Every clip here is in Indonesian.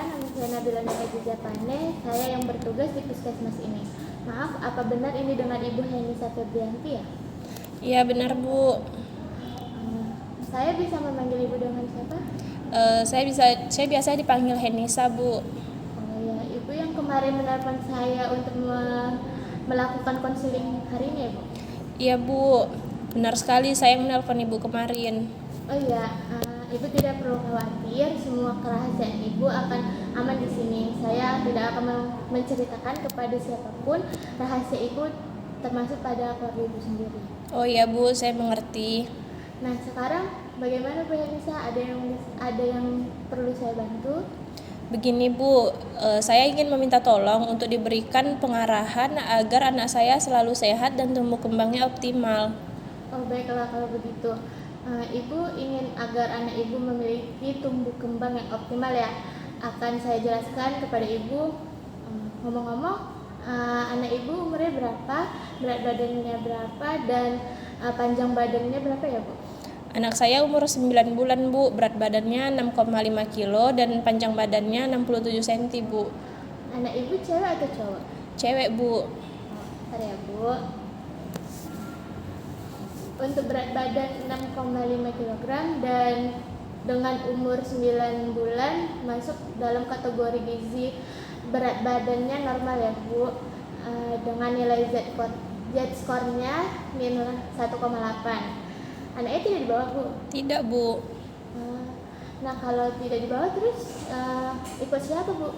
Perkenalkan, nama saya Nabila Nurhayati Japane. Saya yang bertugas di Puskesmas ini. Maaf, apa benar ini dengan Ibu Henisa Febrianti ya? Iya benar Bu. Saya bisa memanggil Ibu dengan siapa? Saya biasa dipanggil Henisa Bu. Oh ya, Ibu yang kemarin menelpon saya untuk melakukan konseling hari ini ya Bu? Iya Bu, benar sekali saya menelpon Ibu kemarin. Oh iya, Ibu tidak perlu khawatir, semua kerahasiaan Ibu akan aman di sini. Saya tidak akan menceritakan kepada siapapun rahasia Ibu, termasuk pada keluarga Ibu sendiri. Oh iya Bu, saya mengerti. Nah, sekarang bagaimana Bu Yanisa? Ada yang perlu saya bantu? Begini Bu, saya ingin meminta tolong untuk diberikan pengarahan agar anak saya selalu sehat dan tumbuh kembangnya optimal. Oh baiklah kalau begitu. Ibu ingin agar anak Ibu memiliki tumbuh kembang yang optimal ya. Akan saya jelaskan kepada Ibu. Ngomong-ngomong, anak Ibu umurnya berapa, berat badannya berapa, dan panjang badannya berapa ya Bu? Anak saya umur 9 bulan Bu, berat badannya 6,5 kilo dan panjang badannya 67 cm Bu. Anak Ibu cewek atau cowok? Cewek Bu. Bentar ya Bu. Untuk berat badan 6,5 kg dan dengan umur 9 bulan masuk dalam kategori gizi berat badannya normal ya Bu. Dengan nilai Z-score-nya minus 1,8. Anaknya tidak di bawah Bu? Tidak Bu. Nah kalau tidak di bawah terus ikut siapa Bu?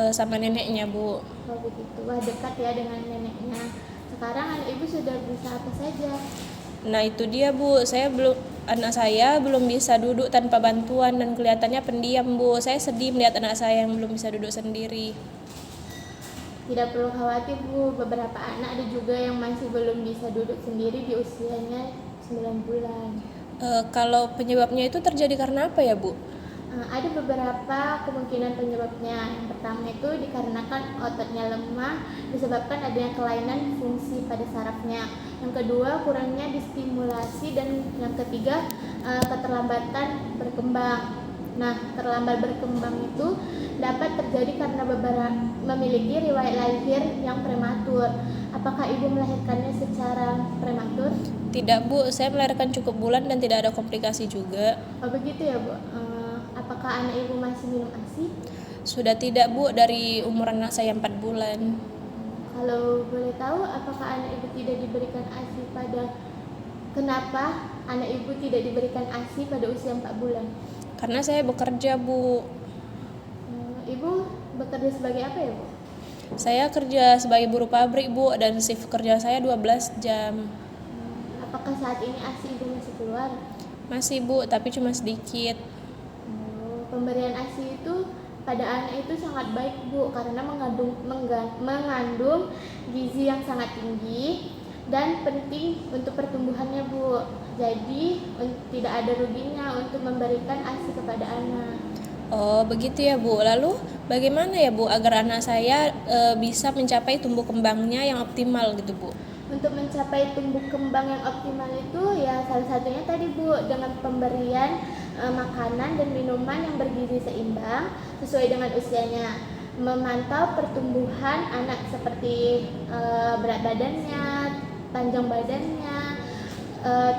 Sama neneknya Bu. Oh begitu, wah dekat ya dengan neneknya. Sekarang anak Ibu sudah bisa apa saja? Nah itu dia Bu, anak saya belum bisa duduk tanpa bantuan dan kelihatannya pendiam Bu. Saya sedih melihat anak saya yang belum bisa duduk sendiri. Tidak perlu khawatir Bu, beberapa anak ada juga yang masih belum bisa duduk sendiri di usianya 9 bulan. Kalau penyebabnya itu terjadi karena apa ya Bu? Ada beberapa kemungkinan penyebabnya. Yang pertama itu dikarenakan ototnya lemah disebabkan adanya kelainan fungsi pada sarafnya. Yang kedua kurangnya distimulasi, dan yang ketiga keterlambatan berkembang. Nah, terlambat berkembang itu dapat terjadi karena memiliki riwayat lahir yang prematur. Apakah Ibu melahirkannya secara prematur? Tidak Bu, saya melahirkan cukup bulan dan tidak ada komplikasi juga. Oh begitu ya Bu. Apakah anak Ibu masih minum ASI? Sudah tidak Bu, dari umur anak saya 4 bulan. Kalau boleh tahu, apakah anak Ibu tidak diberikan ASI kenapa anak Ibu tidak diberikan ASI pada usia 4 bulan? Karena saya bekerja Bu. Ibu bekerja sebagai apa ya Bu? Saya kerja sebagai buruh pabrik Bu, dan shift kerja saya 12 jam. Apakah saat ini ASI Ibu masih keluar? Masih Bu, tapi cuma sedikit. Pemberian ASI itu pada anak itu sangat baik Bu, karena mengandung gizi yang sangat tinggi dan penting untuk pertumbuhannya Bu. Jadi tidak ada ruginya untuk memberikan ASI kepada anak. Oh begitu ya Bu. Lalu bagaimana ya Bu agar anak saya bisa mencapai tumbuh kembangnya yang optimal gitu Bu? Untuk mencapai tumbuh kembang yang optimal itu ya salah satunya tadi Bu, dengan pemberian makanan dan minuman yang bergizi seimbang sesuai dengan usianya. Memantau pertumbuhan anak seperti berat badannya, panjang badannya,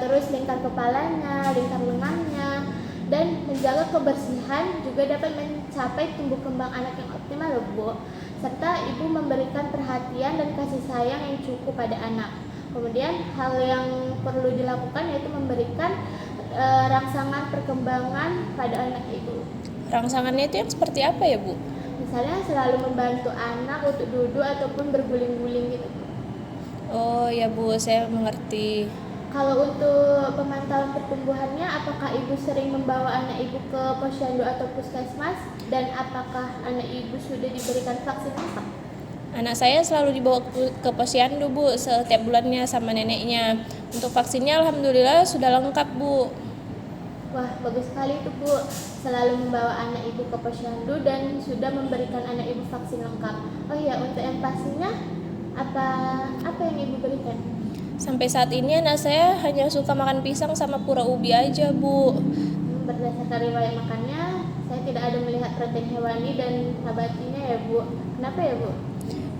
terus lingkar kepalanya, lingkar lengannya, dan menjaga kebersihan juga dapat mencapai tumbuh kembang anak yang optimal loh Bu. Serta Ibu memberikan perhatian dan kasih sayang yang cukup pada anak. Kemudian hal yang perlu dilakukan yaitu memberikan rangsangan perkembangan pada anak Ibu. Rangsangannya itu yang seperti apa ya Bu? Misalnya selalu membantu anak untuk duduk ataupun berguling-guling gitu. Oh ya Bu, saya mengerti. Kalau untuk pemantauan pertumbuhannya, apakah Ibu sering membawa anak Ibu ke posyandu atau puskesmas? Dan apakah anak Ibu sudah diberikan vaksin lengkap? Anak saya selalu dibawa ke posyandu Bu setiap bulannya sama neneknya. Untuk vaksinnya alhamdulillah sudah lengkap Bu. Wah, bagus sekali itu Bu. Selalu membawa anak Ibu ke posyandu dan sudah memberikan anak Ibu vaksin lengkap. Oh iya, untuk yang pastinya apa yang Ibu berikan? Sampai saat ini anak saya hanya suka makan pisang sama pura ubi aja Bu. Berdasarkan riwayat makannya, saya tidak ada melihat protein hewani dan nabatinya ya Bu. Kenapa ya Bu?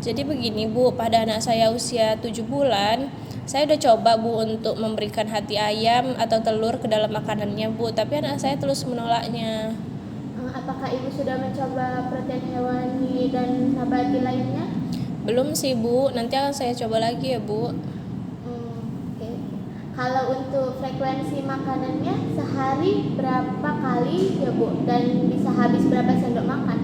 Jadi begini Bu, pada anak saya usia 7 bulan, saya udah coba Bu untuk memberikan hati ayam atau telur ke dalam makanannya Bu, tapi anak saya terus menolaknya. Apakah Ibu sudah mencoba protein hewani dan nabati lainnya? Belum sih Bu, nanti akan saya coba lagi ya Bu. Oke. Kalau untuk frekuensi makanannya sehari berapa kali ya Bu? Dan bisa habis berapa sendok makan?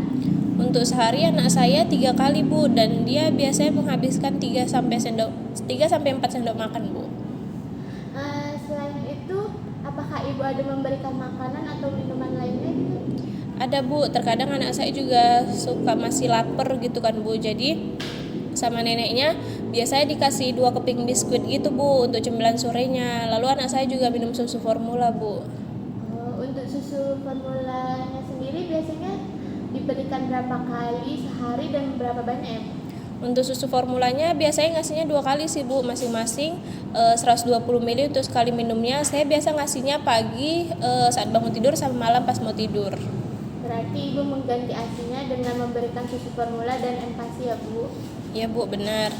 Untuk sehari anak saya 3 kali Bu, dan dia biasanya menghabiskan 3 sampai 4 sendok makan Bu. Selain itu, apakah Ibu ada memberikan makanan atau minuman lainnya gitu? Ada Bu, terkadang anak saya juga suka masih lapar gitu kan Bu, jadi sama neneknya biasanya dikasih 2 keping biskuit gitu Bu untuk cemilan sorenya. Lalu anak saya juga minum susu formula Bu. Untuk susu formulanya sendiri biasanya diberikan berapa kali sehari dan berapa banyak ya Bu? Untuk susu formulanya biasanya ngasihnya 2 kali sih Bu, masing-masing 120 ml untuk sekali minumnya. Saya biasa ngasihnya pagi saat bangun tidur sama malam pas mau tidur. Berarti Ibu mengganti ASI-nya dengan memberikan susu formula dan empasi ya Bu? Iya Bu, benar.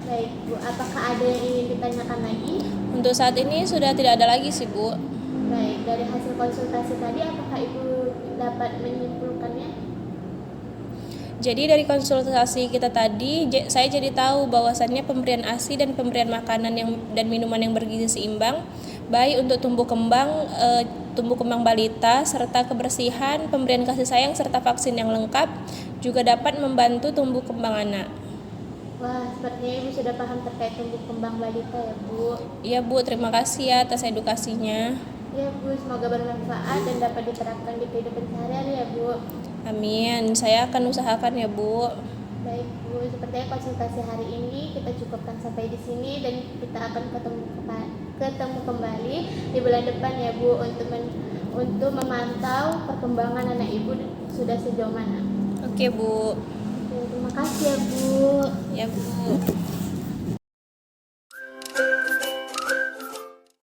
Baik Bu, apakah ada yang ingin ditanyakan lagi? Untuk saat ini sudah tidak ada lagi sih Bu. Baik, dari hasil konsultasi tadi apakah Ibu dapat menyimpulkannya? Jadi dari konsultasi kita tadi, saya jadi tahu bahwasannya pemberian ASI dan pemberian makanan dan minuman yang bergizi seimbang baik untuk tumbuh kembang balita serta kebersihan, pemberian kasih sayang serta vaksin yang lengkap juga dapat membantu tumbuh kembang anak. Wah, sepertinya Ibu sudah paham terkait tumbuh kembang balita ya Bu. Iya Bu, terima kasih ya atas edukasinya. Ya Bu, semoga bermanfaat dan dapat diterapkan di kehidupan sehari-hari ya Bu. Amin, saya akan usahakan ya Bu. Baik Bu, sepertinya konsultasi hari ini kita cukupkan sampai di sini dan kita akan ketemu kembali di bulan depan ya Bu untuk memantau perkembangan anak Ibu sudah sejauh mana. Oke Bu. Oke, terima kasih ya Bu. Ya Bu.